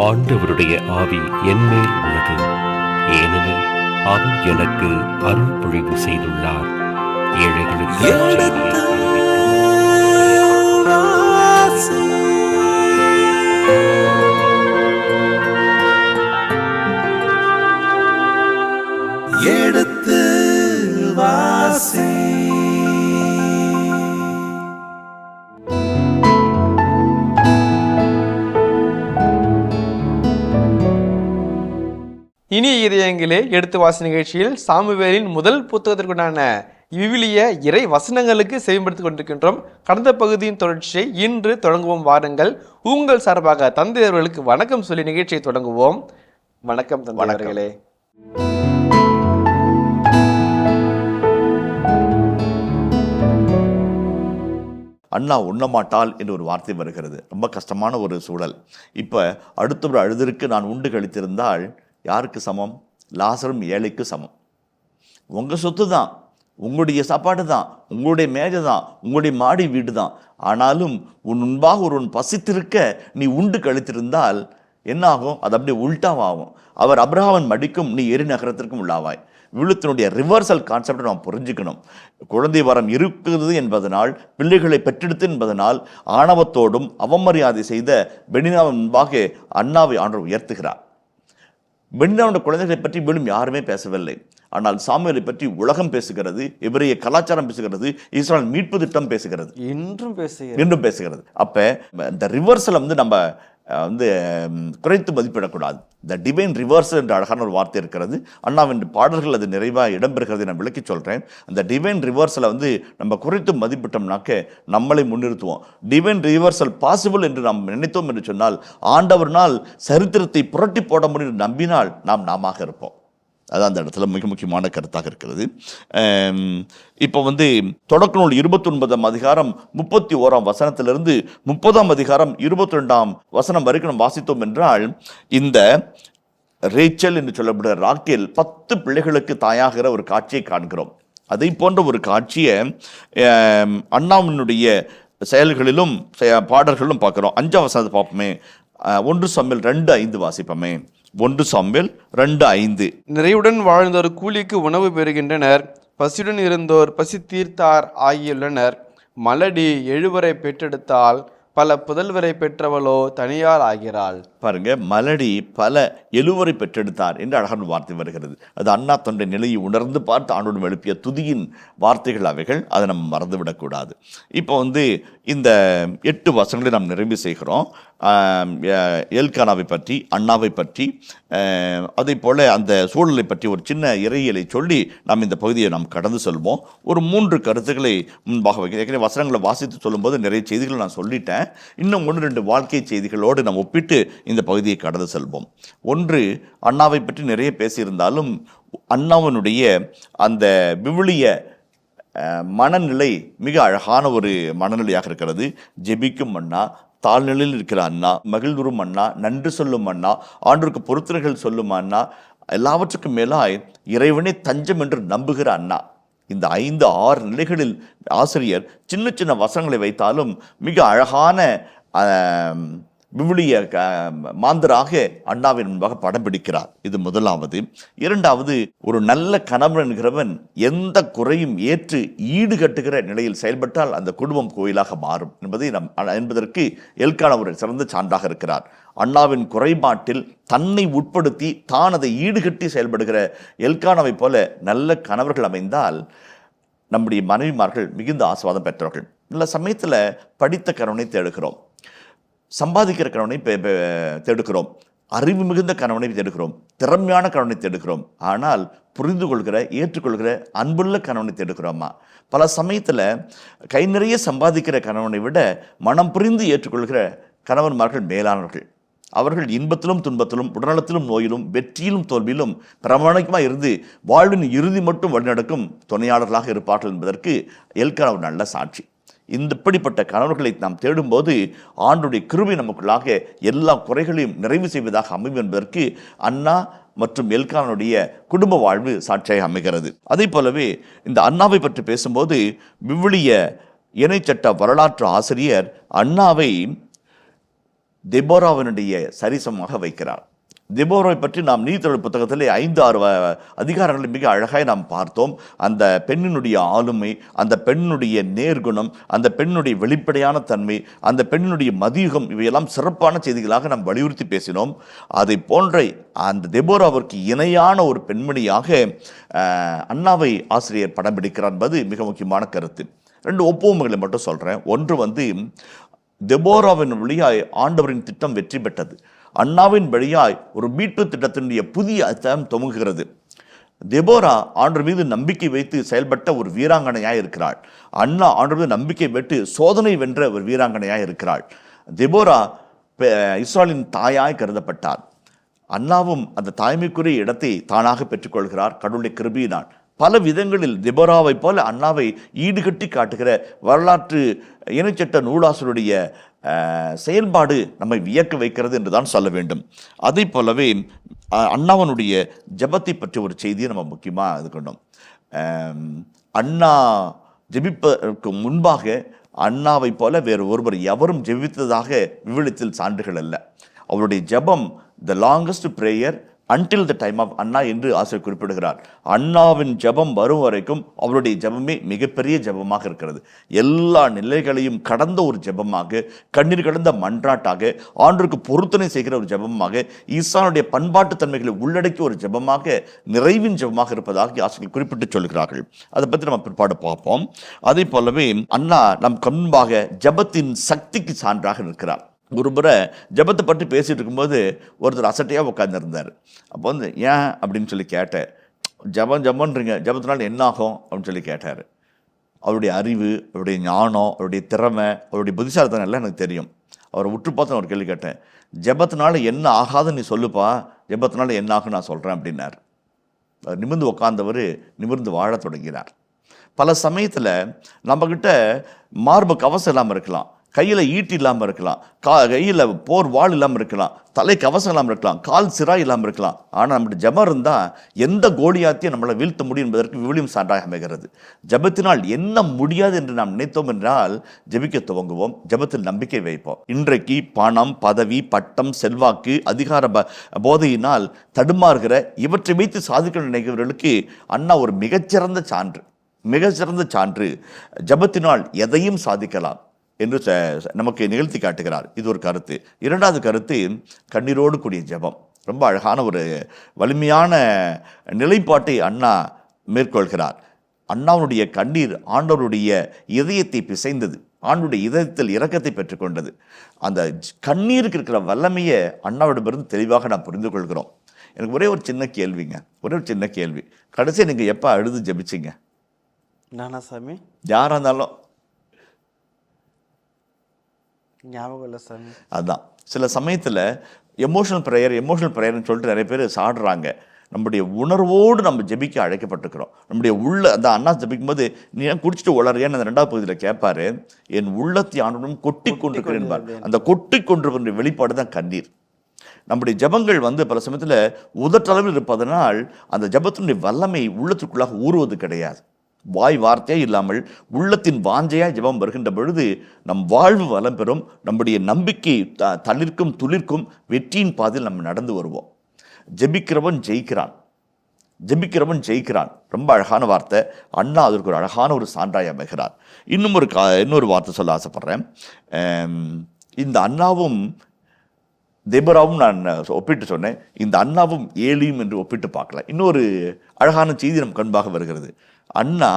ஆண்டவருடைய ஆவி என்மேல் உள்ளது, ஏனெனில் அவர் எனக்கு அருள் பொழிவு செய்துள்ளார். ஏழைகளுக்கு எடுத்து வாசி. இனிய இதயங்களே, எடுத்து வாசி நிகழ்ச்சியில் சாமுவேலின் முதல் புத்தகத்திற்குண்டான விவிலிய இறை வசனங்களுக்கு செவிப்படுத்திக் கொண்டிருக்கின்றோம். கடந்த பகுதியின் தொடர்ச்சியை இன்று தொடங்குவோம். வாருங்கள், உங்கள் சார்பாக தந்தை அவர்களுக்கு வணக்கம் சொல்லி நிகழ்ச்சியை தொடங்குவோம். வணக்கம் தந்தை அவர்களே. அண்ணா உண்ணமாட்டாள் என்று ஒரு வார்த்தை வருகிறது. ரொம்ப கஷ்டமான ஒரு சூழல். இப்போ அடுத்தவர் அழுதற்கு நான் உண்டு கழித்திருந்தால் யாருக்கு சமம்? லாசரும் ஏழைக்கு சமம். உங்கள் சொத்து தான், உங்களுடைய சாப்பாடு தான், உங்களுடைய மேஜை தான், உங்களுடைய மாடி வீடு தான். ஆனாலும் உன் முன்பாக ஒருவன் பசித்திருக்க நீ உண்டு கழித்திருந்தால் என்ன ஆகும்? அது அப்படியே உல்டாவாகும். அவர் அப்ரஹாமின் மடிக்கும், நீ எரி நகரத்திற்கும் உள்ளாவாய். விழுத்தினுடைய ரிவர்சல் கான்செப்டை நாம் புரிஞ்சுக்கணும். குழந்தை வரம் இருக்கிறது என்பதனால், பிள்ளைகளை பெற்றெடுத்து என்பதனால் ஆணவத்தோடும் அவமரியாதை செய்த பெனினாவின் முன்பாக அண்ணாவை ஆண்டவர் உயர்த்துகிறார். பெனினாவுடைய குழந்தைகளை பற்றி மேலும் யாருமே பேசவில்லை. ஆனால் சாமுவேலை பற்றி உலகம் பேசுகிறது, எபிரேய கலாச்சாரம் பேசுகிறது, இஸ்ரவேல் மீட்பு திட்டம் பேசுகிறது, இன்றும் பேசுகிறது. அப்ப இந்த ரிவர்சலை நம்ம குறைத்து மதிப்பிடக்கூடாது. த டிவைன் ரிவர்சல் என்ற அழகான ஒரு வார்த்தை இருக்கிறது. அண்ணாவின் பாடல்கள் அது நிறைவாக இடம்பெறுகிறது. நான் விளக்கி சொல்கிறேன். அந்த டிவைன் ரிவர்சலை நம்ம குறைத்து மதிப்பிட்டோம்னாக்க நம்மளை முன்னிறுத்துவோம். டிவைன் ரிவர்சல் பாசிபிள் என்று நாம் நினைத்தோம் என்று சொன்னால், ஆண்டவர்னால் சரித்திரத்தை புரட்டி போட முடியும் நம்பினால் நாம் நாமாக இருப்போம். அதான் அந்த இடத்துல மிக முக்கியமான கருத்தாக இருக்கிறது. இப்போ தொடக்க நூல் 29ஆம் அதிகாரம் 31ஆம் வசனத்திலிருந்து 30ஆம் அதிகாரம் 22ஆம் வசனம் வரைக்கும் நம்ம வாசித்தோம் என்றால், இந்த ரேச்சல் என்று சொல்லப்படுகிற ராக்கேல் 10 பிள்ளைகளுக்கு தாயாகிற ஒரு காட்சியை காண்கிறோம். அதை போன்ற ஒரு காட்சியை அண்ணாவினுடைய செயல்களிலும் பாடல்களிலும் பார்க்குறோம். 5ஆம் வசனத்தை பார்ப்போமே. 1 சாமுவேல் 2:5 வாசிப்போமே. 1 சாமுவேல் 2:5. நிறைவுடன் வாழ்ந்தோர் கூலிக்கு உணவு பெறுகின்றனர், பசியுடன் இருந்தோர் பசி தீர்த்தார் ஆகியுள்ளனர். மலடி எழுவரை பெற்றெடுத்தால் பல புதல்வரை பெற்றவளோ தனியார் ஆகிறாள். பாருங்க, மலடி பல எழுவரை பெற்றெடுத்தார் என்று அழகான வார்த்தை வருகிறது. அது அண்ணா தன்னுடைய நிலையை உணர்ந்து பார்த்து ஆண்டோடு எழுப்பிய துதியின் வார்த்தைகள் அவைகள். அதை நம்ம மறந்துவிடக்கூடாது. இப்போ இந்த 8 வசனங்களை நாம் நிறைவு செய்கிறோம். எல்கானாவை பற்றி, அண்ணாவை பற்றி, அதே போல் அந்த சூழலை பற்றி ஒரு சின்ன இறையியலை சொல்லி நாம் இந்த பகுதியை நாம் கடந்து செல்வோம். ஒரு 3 கருத்துக்களை முன்பாக வைக்கிறேன். ஏற்கனவே வசனங்களை வாசித்து சொல்லும்போது நிறைய செய்திகளை நான் சொல்லிட்டேன். இன்னும் 1-2 வாழ்க்கை செய்திகளோடு நாம் ஒப்பிட்டு இந்த பகுதியை கடந்து செல்வோம். ஒன்று, அண்ணாவை பற்றி நிறைய பேசியிருந்தாலும் அண்ணாவினுடைய அந்த விவிலிய மனநிலை மிக அழகான ஒரு மனநிலையாக இருக்கிறது. ஜெபிக்கும் அண்ணா, தாழ்நிலையில் இருக்கிற அண்ணா, மகிழ்வுறும் அண்ணா, நன்றி சொல்லும் அண்ணா, ஆண்டவருக்கு பொருத்தனைகள் சொல்லும் அண்ணா, எல்லாவற்றுக்கும் மேலாய் இறைவனே தஞ்சம் என்று நம்புகிற அண்ணா. இந்த 5-6 நிலைகளில் ஆசிரியர் சின்ன சின்ன வசனங்களை வைத்தாலும் மிக அழகான விவிலிய மாந்தராக அண்ணாவின் முன்பாக படம் பிடிக்கிறார். இது முதலாவது. இரண்டாவது, ஒரு நல்ல கணவன் என்கிறவன் எந்த குறையும் ஏற்று ஈடு கட்டுகிற நிலையில் செயல்பட்டால் அந்த குடும்பம் கோயிலாக மாறும் என்பதற்கு எல்கானா ஒரு சிறந்த சான்றாக இருக்கிறார். அண்ணாவின் குறைபாட்டில் தன்னை உட்படுத்தி தான் அதை ஈடுகட்டி செயல்படுகிற எல்கானாவை போல நல்ல கணவர்கள் அமைந்தால் நம்முடைய மனைவிமார்கள் மிகுந்த ஆசீர்வாதம் பெற்றவர்கள். நல்ல சமயத்தில் படித்த கணவனை தேடுகிறோம், சம்பாதிக்கிற கணவனை தேடுகிறோம், அறிவு மிகுந்த கணவனை தேடுகிறோம், திறமையான கணவனை தேடுகிறோம். ஆனால் புரிந்து கொள்கிற, ஏற்றுக்கொள்கிற, அன்புள்ள கணவனை தேடுகிறோமா? பல சமயத்தில் கை நிறைய சம்பாதிக்கிற கணவனை விட மனம் புரிந்து ஏற்றுக்கொள்கிற கணவன்மார்கள் மேலானவர்கள். அவர்கள் இன்பத்திலும் துன்பத்திலும், உடல்நலத்திலும் நோயிலும், வெற்றியிலும் தோல்வியிலும் பிரமாணிக்கமாக இருந்து வாழ்வின் இறுதி மட்டும் வழிநடக்கும் துணையாளர்களாக இருப்பார்கள் என்பதற்கு எல்கானா ஒரு நல்ல சாட்சி. இப்படிப்பட்ட கணவர்களை நாம் தேடும்போது ஆண்டுடைய கிருபை நமக்குள்ளாக எல்லா குறைகளையும் நிறைவு செய்வதாக அமையும் என்பதற்கு அண்ணா மற்றும் எல்கானுடைய குடும்ப வாழ்வு சாட்சியாக அமைகிறது. அதே போலவே இந்த அண்ணாவை பற்றி பேசும்போது விவிலிய இணைச்சட்ட வரலாற்று ஆசிரியர் அண்ணாவை தெபோராவினுடைய சரிசமமாக வைக்கிறார். தெபோராவை பற்றி நாம் நீதித்தொடர் புத்தகத்திலே 5-6 அதிகாரங்களை மிக அழகாய் நாம் பார்த்தோம். அந்த பெண்ணினுடைய ஆளுமை, அந்த பெண்ணுடைய நேர்குணம், அந்த பெண்ணுடைய வெளிப்படையான தன்மை, அந்த பெண்ணுடைய மதியுகம், இவையெல்லாம் சிறப்பான செய்திகளாக நாம் வலியுறுத்தி பேசினோம். அதை போன்ற அந்த தெபோராவிற்கு இணையான ஒரு பெண்மணியாக அன்னாவை ஆசிரியர் படம் பிடிக்கிறார் என்பது மிக முக்கியமான கருத்து. 2 ஒப்புமைகளை மட்டும் சொல்கிறேன். ஒன்று தெபோராவின் வழியாய் ஆண்டவரின் திட்டம் வெற்றி பெற்றது. அன்னாவின் வழியாய் ஒரு மீட்பு திட்டத்தினுடைய புதிய அத்தியாயம் துவங்குகிறது. தெபோரா ஆண்டவர் மீது நம்பிக்கை வைத்து செயல்பட்ட ஒரு வீராங்கனையாய் இருக்கிறாள். அன்னா ஆண்டவர் மீது நம்பிக்கை வைத்து சோதனை வென்ற ஒரு வீராங்கனையாய் இருக்கிறாள். தெபோரா இஸ்ராயலின் தாயாய் கருதப்பட்டார். அன்னாவும் அந்த தாய்மைக்குரிய இடத்தை தானாக பெற்றுக்கொள்கிறார் கடவுளுடைய கிருபையினால். பல விதங்களில் தெபோராவை போல அன்னாவை ஈடுகட்டி காட்டுகிற வரலாற்று இணைச்சட்ட நூலாசருடைய செயல்பாடு நம்மை வியக்க வைக்கிறது என்று தான் சொல்ல வேண்டும். அதை போலவே அண்ணாவனுடைய ஜெபத்தை பற்றி ஒரு செய்தியை நம்ம முக்கியமாக இது கொண்டோம். அண்ணா ஜெபிப்பதற்கு முன்பாக அண்ணாவை போல வேறு ஒருவர் எவரும் ஜெபித்ததாக விவிலியத்தில் சான்றுகள் அல்ல. அவருடைய ஜெபம் the longest prayer until the time of Anna என்று ஆசிரியர் குறிப்பிடுகிறார். அண்ணாவின் ஜெபம் வரும் வரைக்கும் அவருடைய ஜெபமே மிகப்பெரிய ஜெபமாக இருக்கிறது. எல்லா நிலைகளையும் கடந்த ஒரு ஜெபமாக, கண்ணீர் கடந்த மன்றாட்டாக, ஆண்டவருக்கு பொருத்தனை செய்கிற ஒரு ஜெபமாக, ஈசானுடைய பண்பாட்டு தன்மைகளை உள்ளடக்கிய ஒரு ஜெபமாக, நிறைவின் ஜெபமாக இருப்பதாக ஆசிரியர்கள் குறிப்பிட்டு சொல்கிறார்கள். அதை பற்றி நம்ம பிற்பாடு பார்ப்போம். அதே போலவே அண்ணா நம் முன்பாக ஜெபத்தின் சக்திக்கு சான்றாக இருக்கிறார். ஒரு முறை ஜெபத்தை பற்றி பேசிகிட்டு இருக்கும்போது ஒருத்தர் அசட்டையாக உட்காந்துருந்தார். அப்போ ஏன் அப்படின்னு சொல்லி கேட்டேன். ஜபன்றீங்க, ஜபத்தினால என்ன ஆகும் அப்படின்னு சொல்லி கேட்டார். அவருடைய அறிவு, அவருடைய ஞானம், அவருடைய திறமை, அவருடைய புத்திசாலித்தனம் எல்லாம் எனக்கு தெரியும். அவரை உற்று பார்த்து ஒரு கேள்வி கேட்டேன். ஜபத்தினால என்ன ஆகாதுன்னு நீ சொல்லுப்பா, ஜபத்தினால என்ன ஆகும் நான் சொல்கிறேன் அப்படின்னார். நிமிர்ந்து உட்கார்ந்தவர் நிமிர்ந்து வாழ தொடங்கினார். பல சமயத்தில் நம்மக்கிட்ட மார்பு கவசம் இல்லாமல் இருக்கலாம், கையில் ஈட்டி இல்லாமல் இருக்கலாம், கையில் போர் வாள் இல்லாமல் இருக்கலாம், தலை கவசம் இல்லாமல் இருக்கலாம், கால் சிராய் இல்லாமல் இருக்கலாம். ஆனால் நம்முடைய ஜபம் இருந்தால் எந்த கோலியாத்தையும் நம்மளை வீழ்த்த முடியும் என்பதற்கு விவிலியம் சான்றாக அமைகிறது. ஜபத்தினால் என்ன முடியாது என்று நாம் நினைத்தோம் என்றால் ஜபிக்க துவங்குவோம், ஜபத்தில் நம்பிக்கை வைப்போம். இன்றைக்கு பணம், பதவி, பட்டம், செல்வாக்கு, அதிகார போதையினால் தடுமாறுகிற இவற்றை வைத்து சாதிக்க நினைக்கிறவர்களுக்கு அண்ணா ஒரு மிகச்சிறந்த சான்று. ஜபத்தினால் எதையும் சாதிக்கலாம் என்று நமக்கு நிகழ்த்தி காட்டுகிறார். இது ஒரு கருத்து. 2வது கருத்து கண்ணீரோடு கூடிய ஜெபம். ரொம்ப அழகான ஒரு வலிமையான நிலைப்பாட்டை அண்ணா மேற்கொள்கிறார். அண்ணாவுடைய கண்ணீர் ஆண்டவருடைய இதயத்தை பிசைந்தது, ஆண்டவருடைய இதயத்தில் இரக்கத்தை பெற்றுக்கொண்டது. அந்த கண்ணீருக்கு இருக்கிற வல்லமையை அண்ணாவிடமிருந்து தெளிவாக நாம் புரிந்து கொள்கிறோம். எனக்கு ஒரே ஒரு சின்ன கேள்வி. கடைசியாக நீங்கள் எப்போ அழுது ஜெபிச்சிங்க? நானா சாமி? யாராக இருந்தாலும் ஞாபகம் இல்லை சாமி. அதுதான் சில சமயத்தில் எமோஷனல் ப்ரேயர்னு சொல்லிட்டு நிறைய பேர் சாடுறாங்க. நம்முடைய உணர்வோடு நம்ம ஜெபிக்க அழைக்கப்பட்டிருக்கிறோம். நம்முடைய அந்த அண்ணா ஜெபிக்கும் போது நீ ஏன் குடிச்சிட்டு உளறியான்னு அந்த 2வது பகுதியில் கேட்பாரு. என் உள்ளத்தை ஆண்டவனும் கொட்டி கொண்டிருக்கிறேன். அந்த கொட்டி கொண்டிருக்கிற வெளிப்பாடு தான் கண்ணீர். நம்முடைய ஜபங்கள் பல சமயத்தில் உதட்டளவில் இருப்பதனால் அந்த ஜபத்தினுடைய வல்லமை உள்ளத்திற்குள்ளாக ஊறுவது கிடையாது. வாய் வார்த்தையே இல்லாமல் உள்ளத்தின் வாஞ்சையாய் ஜெபம் வருகின்ற பொழுது நம் வாழ்வு வளம் பெறும். நம்முடைய நம்பிக்கை தளிர்க்கும் துளிர்க்கும் வெற்றியின் பாதையில் நம்ம நடந்து வருவோம். ஜெபிக்கிறவன் ஜெயிக்கிறான். ரொம்ப அழகான வார்த்தை. அண்ணா அதற்கு ஒரு அழகான ஒரு சான்றாய் அமைகிறார். இன்னொரு வார்த்தை சொல்ல ஆசைப்படுறேன். இந்த அண்ணாவும் தெபோராவும் நான் ஒப்பிட்டு சொன்னேன். இந்த அண்ணாவும் ஏலியும் என்று ஒப்பிட்டு பார்க்கலாம். இன்னொரு அழகான செய்தி நம் கண்பாக வருகிறது. அண்ணா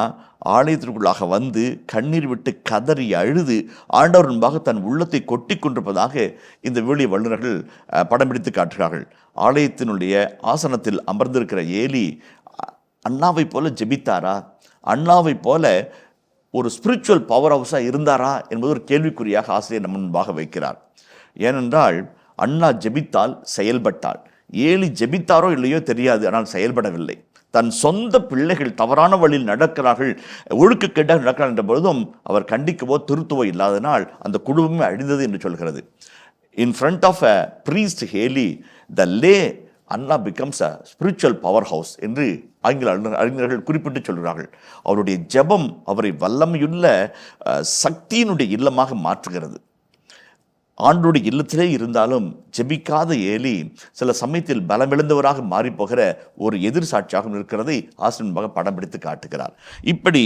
ஆலயத்திற்குள்ளாக வந்து கண்ணீர் விட்டு கதறி அழுது ஆண்டவர் முன்பாக தன் உள்ளத்தை கொட்டி கொண்டிருப்பதாக இந்த விவிலிய வல்லுநர்கள் படம் பிடித்து காட்டுகிறார்கள். ஆலயத்தினுடைய ஆசனத்தில் அமர்ந்திருக்கிற ஏலி அண்ணாவை போல ஜெபித்தாரா? அண்ணாவை போல ஒரு ஸ்பிரிச்சுவல் பவர் ஹவுஸாக இருந்தாரா என்பது ஒரு கேள்விக்குறியாக ஆசிரியர் நம்ம முன்பாக வைக்கிறார். ஏனென்றால் அண்ணா ஜெபித்தால் செயல்பட்டாள். ஏலி ஜெபித்தாரோ இல்லையோ தெரியாது, ஆனால் செயல்படவில்லை. தன் சொந்த பிள்ளைகள் தவறான வழியில் நடக்கிறார்கள், ஒழுக்கக்கேட்டாக நடக்கிறார் என்ற பொழுதும் அவர் கண்டிக்கவோ திருத்துவோ இல்லாதனால் அந்த குடும்பமே அழிந்தது என்று சொல்கிறது. In front of a priest Eli the lay Hannah becomes a spiritual powerhouse என்று ஆங்கில அறிஞர்கள் குறிப்பிட்டு சொல்கிறார்கள். அவருடைய ஜெபம் அவரை வல்லமையுள்ள சக்தியினுடைய இல்லமாக மாற்றுகிறது. ஆண்டோடைய இல்லத்திலே இருந்தாலும் ஜெபிக்காத ஏலி சில சமயத்தில் பலமிழந்தவராக மாறிப்போகிற ஒரு எதிர் சாட்சியாக இருக்கிறதை ஆசிரியர் படம் பிடித்து காட்டுகிறார். இப்படி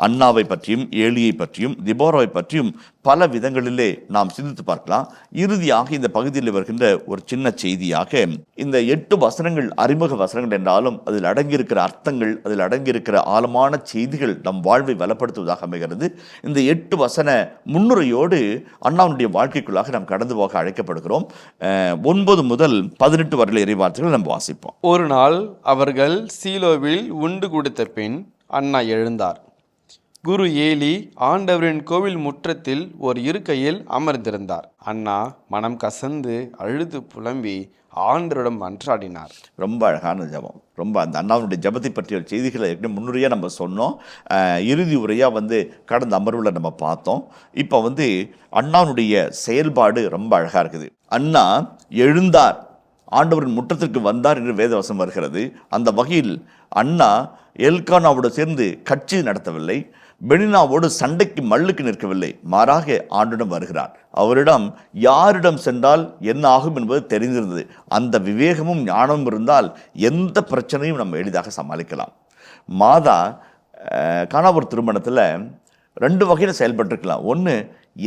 அன்னாவை பற்றியும் ஏலியை பற்றியும் திபோராவை பற்றியும் பல விதங்களிலே நாம் சிந்தித்து பார்க்கலாம். இறுதியாக இந்த பகுதியில் வருகின்ற ஒரு சின்ன செய்தியாக இந்த 8 வசனங்கள் அறிமுக வசனங்கள் என்றாலும் அதில் அடங்கியிருக்கிற அர்த்தங்கள், அதில் அடங்கியிருக்கிற ஆழமான செய்திகள் நம் வாழ்வை பலப்படுத்துவதாக அமைகிறது. இந்த 8 வசன முன்னுரையோடு அண்ணாவுடைய வாழ்க்கைக்குள்ளாக நாம் கடந்து போக அழைக்கப்படுகிறோம். 9 முதல் 18 வரையில இறைவார்த்தைகளை நம்ம வாசிப்போம். ஒரு நாள் அவர்கள் சீலோவில் உண்டு கொடுத்த பின் அண்ணா எழுந்தார். குரு ஏலி ஆண்டவரின் கோவில் முற்றத்தில் ஒரு இருக்கையில் அமர்ந்திருந்தார். அண்ணா மனம் கசந்து அழுது புலம்பி ஆண்டவரிடம் மன்றாடினார். ரொம்ப அழகான ஜபம். ரொம்ப அந்த அண்ணாவுடைய ஜபத்தை பற்றிய செய்திகளை முன்னுரையாக நம்ம சொன்னோம். இறுதி உரையாக கடந்த அமர்வில் நம்ம பார்த்தோம். இப்போ அண்ணாவுடைய செயல்பாடு ரொம்ப அழகாக இருக்குது. அண்ணா எழுந்தார், ஆண்டவரின் முற்றத்திற்கு வந்தார் என்று வேதவசம் வருகிறது. அந்த வகையில் அண்ணா எல்கானாவோடு சேர்ந்து கட்சி நடத்தவில்லை, பெனினாவோடு சண்டைக்கு மல்லுக்கு நிற்கவில்லை, மாறாக ஆண்டிடம் வருகிறார். அவரிடம் யாரிடம் சென்றால் என்ன ஆகும் என்பது தெரிந்திருந்தது. அந்த விவேகமும் ஞானமும் இருந்தால் எந்த பிரச்சனையும் நம்ம எளிதாக சமாளிக்கலாம். மாதா கானாவூர் திருமணத்தில் 2 வகையில் செயல்பட்டுருக்கலாம். ஒன்று,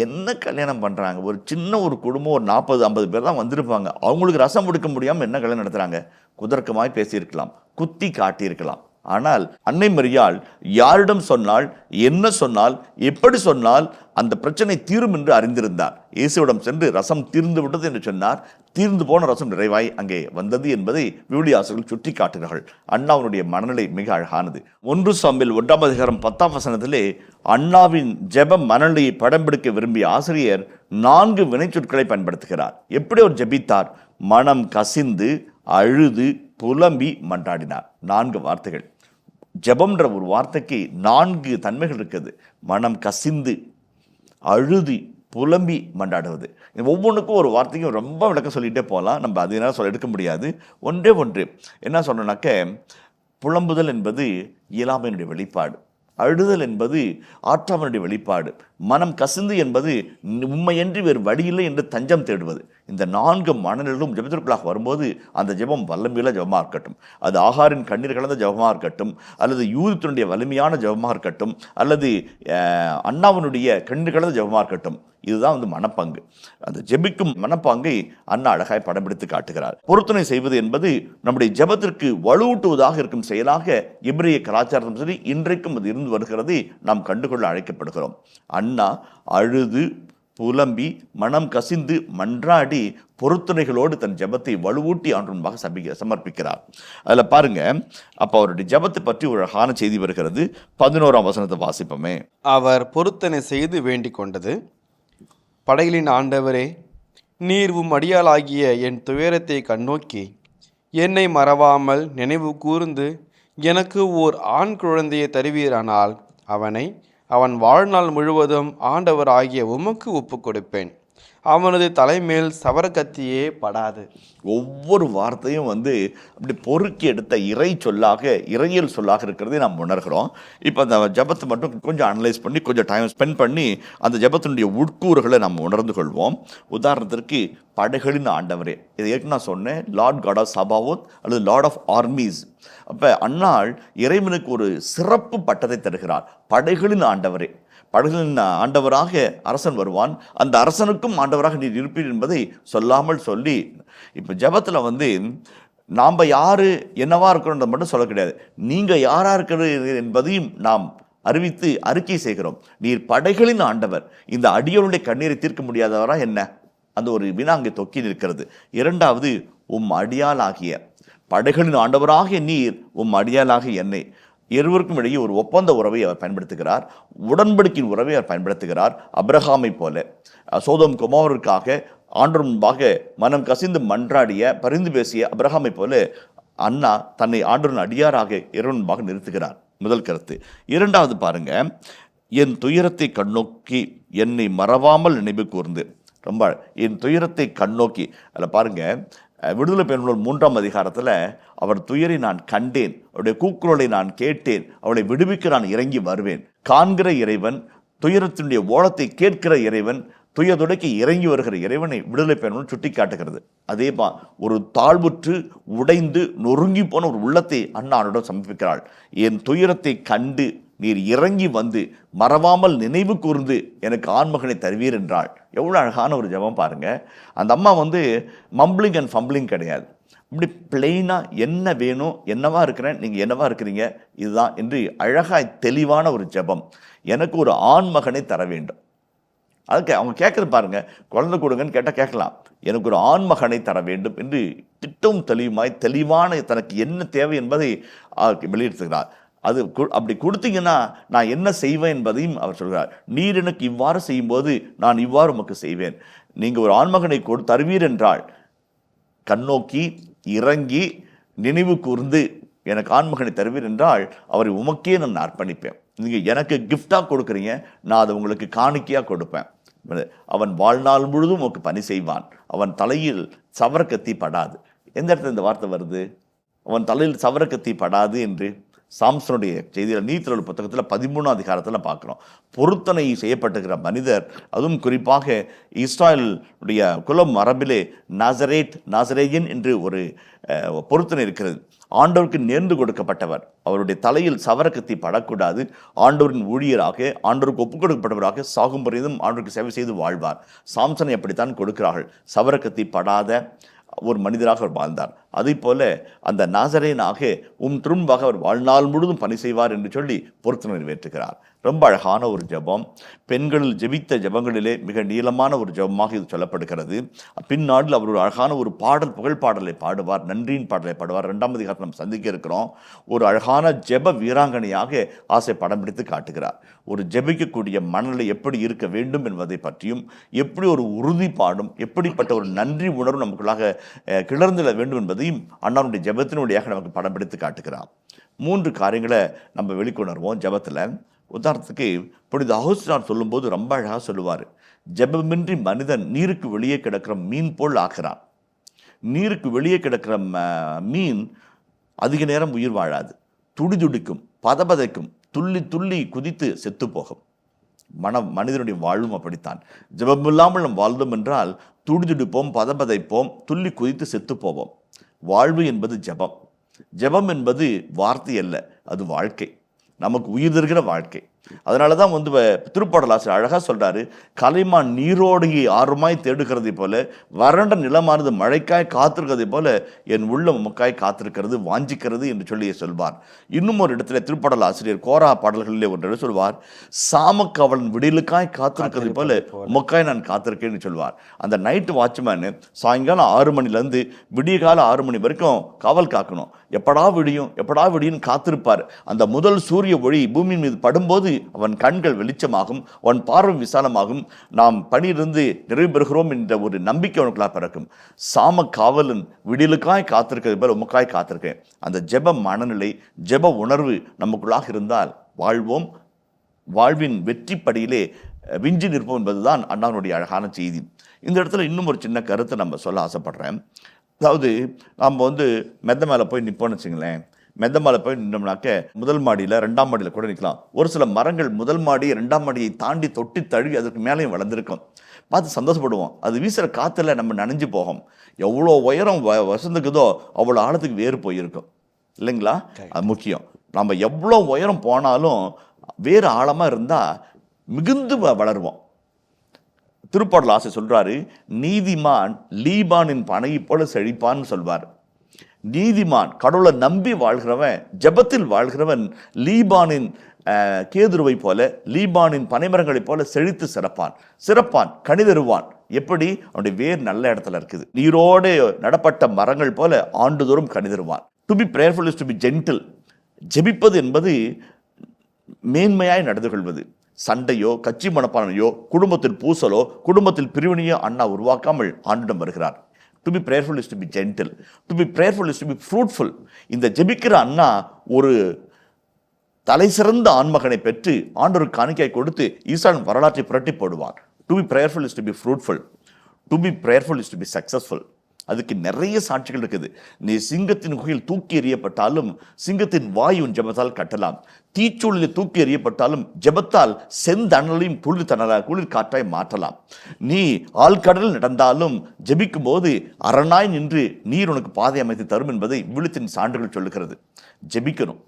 என்ன கல்யாணம் பண்ணுறாங்க, ஒரு சின்ன ஒரு குடும்பம், ஒரு 40-50 பேர் தான் வந்திருப்பாங்க, அவங்களுக்கு ரசம் கொடுக்க முடியாமல் என்ன கல்யாணம் நடத்துகிறாங்க, குதர்க்கமாய் பேசியிருக்கலாம், குத்தி காட்டியிருக்கலாம். ஆனால் அன்னை மரியாள் யாரிடம் சொன்னால், என்ன சொன்னால், எப்படி சொன்னால் அந்த பிரச்சனை தீரும் என்று அறிந்திருந்தார். இயேசுவிடம் சென்று ரசம் தீர்ந்து விட்டது என்று சொன்னார். தீர்ந்து போன ரசம் நிறைவாய் அங்கே வந்தது என்பதை விவிலிய ஆசிரியர்கள் சுட்டி காட்டுகிறார்கள். அண்ணாவுடைய மனநிலை மிக அழகானது. 1 சாமுவேல் 1ஆம் அதிகாரம் 10ஆம் வசனத்திலே அண்ணாவின் ஜெப மனநிலையை படம் பிடிக்க விரும்பிய ஆசிரியர் 4 வினைச்சொற்களை பயன்படுத்துகிறார். எப்படி அவர் ஜெபித்தார்? மனம் கசிந்து, அழுது, புலம்பி, மன்றாடினார். 4 வார்த்தைகள். ஜெபம்ன்ற ஒரு வார்த்தைக்கு 4 தன்மைகள் இருக்குது. மனம் கசிந்து, அழுதி, புலம்பி, மன்றாடுவது. ஒவ்வொன்றுக்கும் ஒரு வார்த்தைக்கும் ரொம்ப விளக்கம் சொல்லிகிட்டே போகலாம். நம்ம அது என்ன சொல்ல எடுக்க முடியாது. ஒன்றே ஒன்று என்ன சொன்னோன்னாக்க, புலம்புதல் என்பது இயலாமையினுடைய வெளிப்பாடு, அழுதல் என்பது ஆற்றாமனுடைய வெளிப்பாடு, மனம் கசிந்து என்பது உண்மையன்றி வேறு வழியில்லை என்று தஞ்சம் தேடுவது. இந்த 4 மனநிலையும் ஜெபத்திற்குள்ளாக வரும்போது அந்த ஜெபம் வல்லமையுள்ள ஜெபமாக இருக்கட்டும், அது ஆகாரின் கண்ணீர் கலந்த ஜெபமாக இருக்கட்டும், அல்லது யூதத்தினுடைய வலிமையான ஜெபமாக இருக்கட்டும், அல்லது அண்ணாவினுடைய கண்ணீர் கலந்த ஜெபமாக இருக்கட்டும், இதுதான் மனப்பங்கு. அந்த ஜெபிக்கும் மனப்பாங்கை அண்ணா அழகாய் படம் பிடித்து காட்டுகிறார். பொருத்தனை செய்வது என்பது நம்முடைய ஜெபத்திற்கு வலுவூட்டுவதாக இருக்கும் செயலாக எபிரேய கலாச்சாரத்தும் சரி இன்றைக்கும் அது இருந்து வருகிறது. நாம் கண்டுகொள்ள அழைக்கப்படுகிறோம். அண்ணா அழுது புலம்பி மனம் கசிந்து மன்றாடி பொருத்தனைகளோடு தன் ஜெபத்தை வலுவூட்டி ஆண்டவருக்காக சமர்ப்பிக்கிறார். அதில் பாருங்க, அப்போ அவருடைய ஜெபத்தை பற்றி ஒரு அழகான செய்தி வருகிறது. 11ஆம் வசனத்தை வாசிப்போமே. அவர் பொருத்தனை செய்து வேண்டிக் கொண்டது, படைகளின் ஆண்டவரே, நீர் உம் அடியாளாகிய என் துயரத்தை கண்ணோக்கி என்னை மறவாமல் நினைவு கூர்ந்து எனக்கு ஓர் ஆண் குழந்தையை தருவீரானால் அவனை அவன் வாழ்நாள் முழுவதும் ஆண்டவர் ஆகிய உமக்கு ஒப்பு கொடுப்பேன். அவனது தலைமேல் சவரக்கத்தியே படாது. ஒவ்வொரு வார்த்தையும் அப்படி பொறுக்கி எடுத்த இறை சொல்லாக, இறையியல் சொல்லாக இருக்கிறதை நாம் உணர்கிறோம். இப்போ அந்த ஜபத்தை மட்டும் கொஞ்சம் அனலைஸ் பண்ணி, கொஞ்சம் டைம் ஸ்பெண்ட் பண்ணி அந்த ஜபத்தினுடைய உட்கூறுகளை நாம் உணர்ந்து கொள்வோம். உதாரணத்திற்கு படைகளின் ஆண்டவரே, இதை ஏற்கனவே நான் சொன்னேன், லார்ட் காட் ஆஃப் சபாவோத் அல்லது லார்ட் ஆஃப் ஆர்மீஸ். அப்போ அன்னாள் இறைவனுக்கு ஒரு சிறப்பு பட்டத்தை தருகிறார். படைகளின் ஆண்டவரே, படைகளின் ஆண்டவராக அரசன் வருவான், அந்த அரசனுக்கும் ஆண்டவராக நீர் இருப்பீர் என்பதை சொல்லாமல் சொல்லி, இப்போ ஜபத்தில் நாம் யார் என்னவா இருக்கிறோன்றதை மட்டும் சொல்ல கிடையாது, நீங்கள் யாராக இருக்கிறது என்பதையும் நாம் அறிவித்து அறிக்கை செய்கிறோம். நீர் படைகளின் ஆண்டவர், இந்த அடியோருடைய கண்ணீரை தீர்க்க முடியாதவரா என்ன? அந்த ஒரு வினா அங்கே தொக்கி நிற்கிறது. 2வது, உம் அடியாளாகிய, படைகளின் ஆண்டவராகிய நீர் உம் அடியாளாகிய என்னை. இருவருக்கும் இடையே ஒரு ஒப்பந்த உறவை அவர் பயன்படுத்துகிறார், உடன்படிக்கையின் உறவை அவர் பயன்படுத்துகிறார். அப்ரஹாமை போல சோதோம் கொமோருக்காக ஆண்டவர் முன்பாக மனம் கசிந்து மன்றாடிய, பரிந்து பேசிய அப்ரஹாமை போல அண்ணா தன்னை ஆண்டவரின் அடியாராக இறைவன் முன்பாக நிறுத்துகிறார். முதல் கருத்து. 2வது பாருங்க, என் துயரத்தை கண்ணோக்கி என்னை மறவாமல் நினைவு கூர்ந்து. ரொம்ப என் துயரத்தை கண்ணோக்கி, அதில் பாருங்க, விடுதலை பெண்கள் 3ஆம் அதிகாரத்தில் அவர் துயரை நான் கண்டேன், அவருடைய கூக்குரலை நான் கேட்டேன், அவளை விடுவிக்க நான் இறங்கி வருவேன். காண்கிற இறைவன், துயரத்தினுடைய ஓலத்தை கேட்கிற இறைவன், துயதுடைக்கு இறங்கி வருகிற இறைவனை விடுதலை பெறணும்னு சுட்டி காட்டுகிறது. அதே ஒரு தாழ்வுற்று உடைந்து நொறுங்கி போன ஒரு உள்ளத்தை அண்ணாவிடம் சமர்ப்பிக்கிறாள். என் துயரத்தை கண்டு நீர் இறங்கி வந்து மறவாமல் நினைவு கூர்ந்து எனக்கு ஆண்மகனை தருவீர் என்றாள். எவ்வளோ அழகான ஒரு ஜெபம் பாருங்க. அந்த அம்மா மம்பிளிங் அண்ட் ஃபம்பிளிங் கிடையாது. இப்படி பிளெயினாக என்ன வேணும், என்னவா இருக்கிறேன், நீங்கள் என்னவா இருக்கிறீங்க, இதுதான் என்று அழகாய் தெளிவான ஒரு ஜெபம். எனக்கு ஒரு ஆண்மகனை தர வேண்டும். அதுக்கு அவங்க கேட்குறது பாருங்க, குழந்தை கொடுங்கன்னு கேட்டால் கேட்கலாம். எனக்கு ஒரு ஆண்மகனை தர வேண்டும் என்று திட்டம் தெளிவாய் தெளிவான தனக்கு என்ன தேவை என்பதை வெளியிடுத்துகிறார். அது அப்படி கொடுத்தீங்கன்னா நான் என்ன செய்வேன் என்பதையும் அவர் சொல்கிறார். நீர் எனக்கு இவ்வாறு செய்யும்போது நான் இவ்வாறு உமக்கு செய்வேன். நீங்கள் ஒரு ஆண்மகனை தருவீர் என்றால் கண்ணோக்கி இறங்கி நினைவு கூர்ந்து எனக்கு ஆண்மகனை தருவீர் என்றால் அவரை உமக்கே நான் அர்ப்பணிப்பேன். நீங்கள் எனக்கு கிஃப்டாக கொடுக்குறீங்க, நான் அதை உங்களுக்கு காணிக்கையாக கொடுப்பேன். அவன் வாழ்நாள் முழுதும் உனக்கு பணி செய்வான், அவன் தலையில் சவரக்கத்தி படாது. எந்த இடத்துல இந்த வார்த்தை வருது? அவன் தலையில் சவரக்கத்தி படாது என்று சாம்சனுடைய செய்தியில் நீதித்தொழில் புத்தகத்தில் 13ஆம் அதிகாரத்தில் பார்க்குறோம். பொருத்தனை செய்யப்பட்டுகிற மனிதர், அதுவும் குறிப்பாக இஸ்ராயலுடைய குலம் மரபிலே நாசரேயன் என்று ஒரு பொருத்தனை இருக்கிறது. ஆண்டவருக்கு நேர்ந்து கொடுக்கப்பட்டவர், அவருடைய தலையில் சவரக்கத்தி படக்கூடாது. ஆண்டவரின் ஊழியராக, ஆண்டவருக்கு ஒப்புக் கொடுக்கப்பட்டவராக சாகும் வரையும் ஆண்டவருக்கு சேவை செய்து வாழ்வார். சாம்சனை அப்படித்தான் கொடுக்கிறார்கள். சவரக்கத்தி படாத ஒரு மனிதராக அவர் வாழ்ந்தார். அதே போல அந்த நாசரேயனாக திரும்பாக அவர் வாழ்நாள் முழுதும் பணி செய்வார் என்று சொல்லி பொருத்தனை நிறைவேற்றுகிறார். ரொம்ப அழகான ஒரு ஜெபம். பெண்களில் ஜெபித்த ஜெபங்களிலே மிக நீளமான ஒரு ஜெபமாக இது சொல்லப்படுகிறது. பின்னாடில் அவர் ஒரு அழகான ஒரு புகழ் பாடலை பாடுவார், நன்றியின் பாடலை பாடுவார். 2ஆம் அதிகாரத்தில் நம்ம சந்திக்க இருக்கிறோம். ஒரு அழகான ஜெப வீராங்கனையாக ஆசை படம் பிடித்து காட்டுகிறார். ஒரு ஜெபிக்கக்கூடிய மனநிலை எப்படி இருக்க வேண்டும் என்பதை பற்றியும், எப்படி ஒரு உறுதிப்பாடும், எப்படிப்பட்ட ஒரு நன்றி உணர்வு நமக்குள்ளாக கிளர்ந்திட வேண்டும் என்பதையும் அண்ணாவுடைய ஜெபத்தினுடையாக நமக்கு படம் பிடித்து காட்டுகிறார். 3 காரியங்களை நம்ம வெளிக்கொணர்வோம் ஜெபத்தில். உதாரணத்துக்கு புனித அகஸ்தீனார் சொல்லும்போது ரொம்ப அழகாக சொல்லுவார், ஜெபமின்றி மனிதன் நீருக்கு வெளியே கிடக்கிற மீன் போல் ஆகிறான். நீருக்கு வெளியே கிடக்கிற மீன் அதிக நேரம் உயிர் வாழாது, துடிதுடிக்கும், பதபதைக்கும், துள்ளி துள்ளி குதித்து செத்து போகும். மனிதனுடைய வாழ்வும் அப்படித்தான். ஜெபமில்லாமல் நாம் வாழ்ந்தோம் என்றால் துடிதுடிப்போம், பதபதைப்போம், துள்ளி குதித்து செத்து போவோம். வாழ்வு என்பது ஜெபம். ஜெபம் என்பது வார்த்தை அல்ல, அது வாழ்க்கை, நமக்கு உயிர் தருகிற வாழ்க்கை. அதனால தான் திருப்பாடல் ஆசிரியர் அழகாக சொல்கிறாரு, கலைமான் நீரோடையை ஆறுமாய் தேடுகிறதை போல, வறண்ட நிலமானது மழைக்காய் காத்திருக்கிறதை போல என் உள்ள உமக்காய் காத்திருக்கிறது, வாஞ்சிக்கிறது என்று சொல்லி சொல்வார். இன்னும் ஒரு இடத்துல திருப்பாடல் ஆசிரியர் கோரா பாடல்களிலே ஒன்று சொல்வார், சாமக்காவலன் விடியலுக்காய் காத்திருக்கிறது போல உமக்காய் நான் காத்திருக்கேன்னு சொல்வார். அந்த நைட்டு வாட்ச்மேனு சாயங்காலம் 6 மணிலேருந்து விடிய காலம் 6 மணி வரைக்கும் காவல் காக்கணும். எப்படா விடியும் காத்திருப்பார். அந்த முதல் சூரிய ஒளி பூமியின் மீது படும்போது அவன் கண்கள் வெளிச்சமாகும், அவன் பார்வை விசாலமாகும், நாம் பணியிலிருந்து நிறைவு பெறுகிறோம் என்ற ஒரு நம்பிக்கை அவனுக்குள்ளாக பிறக்கும். சாம காவலன் விடியலுக்காய் காத்திருக்கிறது போல உமக்காய் காத்திருக்கேன். அந்த ஜெப மனநிலை, ஜெப உணர்வு நமக்குள்ளாக இருந்தால் வாழ்வோம், வாழ்வின் வெற்றி படியிலே விஞ்சி நிற்போம் என்பதுதான் அண்ணாவுடைய அழகான செய்தி. இந்த இடத்துல இன்னும் ஒரு சின்ன கருத்தை நம்ம சொல்ல ஆசைப்படுறேன். அதாவது நம்ம மெத்த மேலே போய் நிற்போம்னு வச்சுங்களேன். மெத்த மேலே போய் நின்றோம்னாக்க முதல் மாடியில் 2ஆம் மாடியில் கூட நிற்கலாம். ஒரு சில மரங்கள் முதல் மாடி 2ஆம் மாடியை தாண்டி தொட்டி தழுவி அதற்கு மேலேயும் வளர்ந்துருக்கும். பார்த்து சந்தோஷப்படுவோம். அது வீசுகிற காற்றுல நம்ம நனைஞ்சு போகும். எவ்வளோ உயரம் வசந்துக்குதோ அவ்வளோ ஆழத்துக்கு வேறு போயிருக்கும் இல்லைங்களா? அது முக்கியம். நம்ம எவ்வளோ உயரம் போனாலும் வேறு ஆழமாக இருந்தால் மிகுந்து வளருவோம். திருப்பாடல் ஆசை சொல்றாரு, நீதிமான் லீபானின் பனையை போல செழிப்பான்னு சொல்வார். நீதிமான் கடவுளை நம்பி வாழ்கிறவன், ஜெபத்தில் வாழ்கிறவன் லீபானின் கேதுருவை போல, லீபானின் பனைமரங்களைப் போல செழித்து சிறப்பான் கனிதருவான். எப்படி? அவனுடைய வேர் நல்ல இடத்துல இருக்குது. நீரோடு நடப்பட்ட மரங்கள் போல ஆண்டுதோறும் கனிதருவான். To be prayerful is to be gentle. ஜெபிப்பது என்பது மேன்மையாய் நடந்து கொள்வது. சண்டையோ கட்சி மனப்பான்மையோ குடும்பத்தில் பூசலோ குடும்பத்தில் பிரிவினையோ அண்ணா உருவாக்காமல் ஆண்டிடம் வருகிறார். To be prayerful is to be gentle. To be prayerful is to be fruitful. இந்த ஜெபிக்கிற அண்ணா ஒரு தலை சிறந்த ஆண்மகனை பெற்று ஆண்டவருக்கு காணிக்கையை கொடுத்து ஈசான் வரலாற்றை புரட்டி போடுவார். To be prayerful is to be fruitful. To be prayerful is to be successful. அதுக்கு நிறைய சாட்சிகள் இருக்குது. நீ சிங்கத்தின் குகையில் தூக்கி எறியப்பட்டாலும் சிங்கத்தின் வாய் உன் ஜெபத்தால் கட்டலாம். தீச்சூழலில் தூக்கி எறியப்பட்டாலும் ஜெபத்தால் செந்தணலையும் குளிர் காற்றாய் மாற்றலாம். நீ ஆழ்கடலில் நடந்தாலும் ஜெபிக்கும் போது அரணாய் நின்று நீர் உனக்கு பாதை அமைத்து தரும் என்பதை விழுத்தின் சான்றுகள் சொல்லுகிறது. ஜெபிக்கணும்.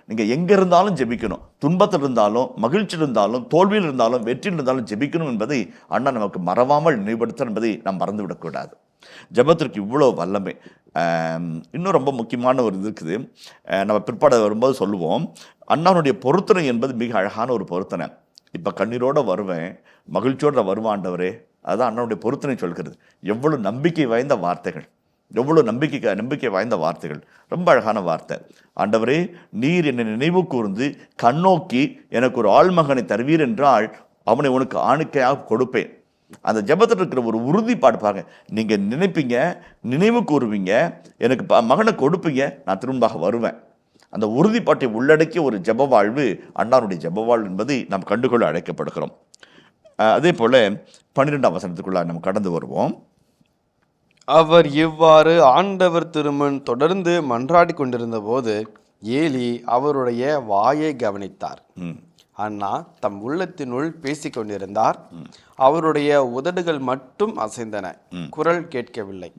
நீங்க எங்க இருந்தாலும் ஜெபிக்கணும். துன்பத்தில் இருந்தாலும், மகிழ்ச்சியில் இருந்தாலும், தோல்வியில் இருந்தாலும், வெற்றியில் இருந்தாலும் ஜெபிக்கணும் என்பதை அண்ணா நமக்கு மறவாமல் நினைவுபடுத்த என்பதை நாம் மறந்துவிடக்கூடாது. ஜெபத்திற்கு இவ்வளோ வல்லமை. இன்னும் ரொம்ப முக்கியமான ஒரு இது இருக்குது. நம்ம பிற்பாடு வரும்போது சொல்லுவோம். அண்ணாவுடைய பொருத்தனை என்பது மிக அழகான ஒரு பொருத்தனை. இப்போ கண்ணீரோடு வருவேன், மகிழ்ச்சியோடு வருவாண்டவரே, அதுதான் அண்ணனுடைய பொருத்தனை சொல்கிறது. எவ்வளோ நம்பிக்கை வாய்ந்த வார்த்தைகள், எவ்வளோ நம்பிக்கை வாய்ந்த வார்த்தைகள். ரொம்ப அழகான வார்த்தை. ஆண்டவரே, நீர் என்னை நினைவு கூர்ந்து கண்ணோக்கி எனக்கு ஒரு ஆள்மகனை தருவீர் என்றால் அவனை உனக்கு ஆணுக்கையாக கொடுப்பேன். அந்த ஜெபத்தில் இருக்கிற ஒரு உறுதிப்பாடு பாருங்க. நீங்கள் நினைப்பீங்க, நினைவு கூறுவீங்க, எனக்கு மகனை கொடுப்பீங்க, நான் திரும்பாக வருவேன். அந்த உறுதிப்பாட்டை உள்ளடக்கிய ஒரு ஜெப வாழ்வு அண்ணாருடைய ஜெப வாழ்வு என்பதை நாம் கண்டுகொள்ள அழைக்கப்படுகிறோம். அதே போல் 12ஆம் வசனத்துக்குள்ள நம்ம கடந்து வருவோம். அவர் இவ்வாறு ஆண்டவர் திருமன் தொடர்ந்து மன்றாடி கொண்டிருந்த போது ஏலி அவருடைய வாயை கவனித்தார். அண்ணா தம் உள்ளத்தினுள் பேசிக் கொண்டிருந்தார். அவருடைய உதடுகள் மட்டும் அசைந்தன, குரல் கேட்கவில்லை.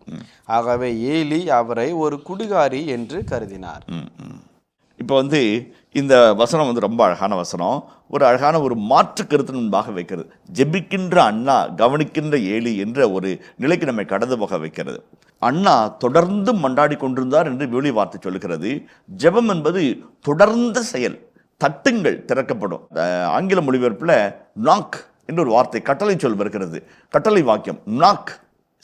ஆகவே ஏலி அவரை ஒரு குடிகாரி என்று கருதினார். இப்போ இந்த வசனம் ரொம்ப அழகான வசனம். ஒரு அழகான ஒரு மாற்று கருத்து முன்பாக வைக்கிறது. ஜெபிக்கின்ற அண்ணா, கவனிக்கின்ற ஏலி என்ற ஒரு நிலைக்கு நம்மை கடந்து போக வைக்கிறது. அண்ணா தொடர்ந்து மன்றாடி கொண்டிருந்தார் என்று வெளி வார்த்தை சொல்லுகிறது. ஜெபம் என்பது தொடர்ந்த செயல். தட்டுங்கள் திறக்கப்படும். ஆங்கில மொழிபெயர்ப்பில் நாக் என்ற ஒரு வார்த்தை கட்டளை சொல் வருகிறது. கட்டளை வாக்கியம் knock,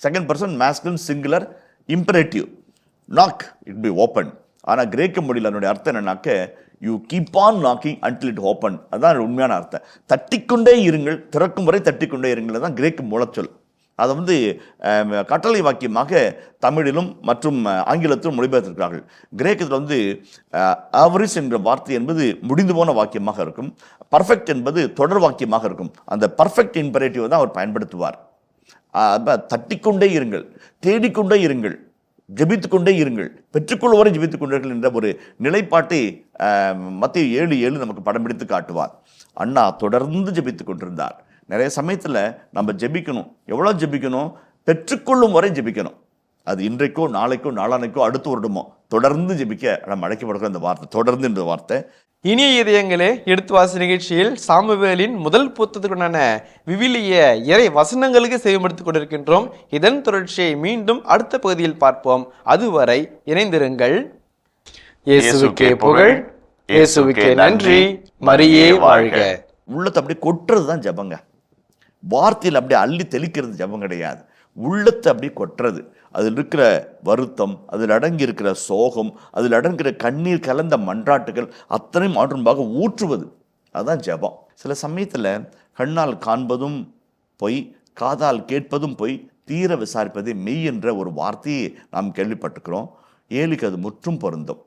second person masculine singular imperative. Knock, it be open. ஆனால் கிரேக்க மொழியில் அதனுடைய அர்த்தம் என்னன்னாக்க you keep on knocking until it open. அதுதான் உண்மையான அர்த்தம். தட்டிக்கொண்டே இருங்கள், திறக்கும் வரை தட்டிக்கொண்டே இருங்கள் தான் கிரேக்க மூலச்சொல். அதை கட்டளை வாக்கியமாக தமிழிலும் மற்றும் ஆங்கிலத்திலும் மொழிபெயர்த்திருக்கிறார்கள். கிரேக்கத்தில் ஆவரிஸ் என்ற வார்த்தை என்பது முடிந்து போன வாக்கியமாக இருக்கும். பர்ஃபெக்ட் என்பது தொடர் வாக்கியமாக இருக்கும். அந்த பர்ஃபெக்ட் இம்பரேட்டிவ் தான் அவர் பயன்படுத்துவார். தட்டிக்கொண்டே இருங்கள், தேடிக்கொண்டே இருங்கள், ஜெபித்துக்கொண்டே இருங்கள், பெற்றுக்கொள்வரை ஜெபித்துக் கொண்டீர்கள் என்ற ஒரு நிலைப்பாட்டை மத்தேயு 7:7 நமக்கு படம் பிடித்து காட்டுவார். அண்ணா தொடர்ந்து ஜெபித்துக் கொண்டிருந்தார். நிறைய சமயத்தில் நம்ம ஜெபிக்கணும். எவ்வளோ ஜெபிக்கணும்? பெற்றுக்கொள்ளும் வரை ஜெபிக்கணும். அது இன்றைக்கோ நாளைக்கோ நாளானைக்கோ அடுத்து வருடமோ தொடர்ந்து ஜெபிக்க நம்ம அழைக்கப்படுகிற அந்த வார்த்தை தொடர்ந்து என்ற வார்த்தை. இனிய இதயங்களே, எடுத்து வாசி நிகழ்ச்சியில் சாமுவேலின் முதல் புத்தகத்துக்குண்டான விவிலிய இறை வசனங்களுக்கு செய்யப்படுத்திக் கொண்டிருக்கின்றோம். இதன் தொடர்ச்சியை மீண்டும் அடுத்த பகுதியில் பார்ப்போம். அதுவரை இணைந்திருங்கள். இயேசுவுக்கே புகழ், இயேசுவுக்கே நன்றி, மரியே வாழ்க. உள்ளத்தை அப்படியே கொட்டுறது தான் ஜபங்க. வார்த்தையில் அப்படியே அள்ளி தெளிக்கிறது ஜபம் கிடையாது. உள்ளத்தை அப்படியே கொட்டுறது. அதில் இருக்கிற வருத்தம், அதில் அடங்கி இருக்கிற சோகம், அதில் அடங்குகிற கண்ணீர் கலந்த மன்றாட்டுகள் அத்தனையும் ஆற்றும்பாக ஊற்றுவது, அதுதான் ஜபம். சில சமயத்தில் கண்ணால் காண்பதும் பொய், காதால் கேட்பதும் பொய், தீர விசாரிப்பதே மெய் என்ற ஒரு வார்த்தையை நாம் கேள்விப்பட்டிருக்கிறோம். ஏலிக்கு அது முற்றும் பொருந்தும்.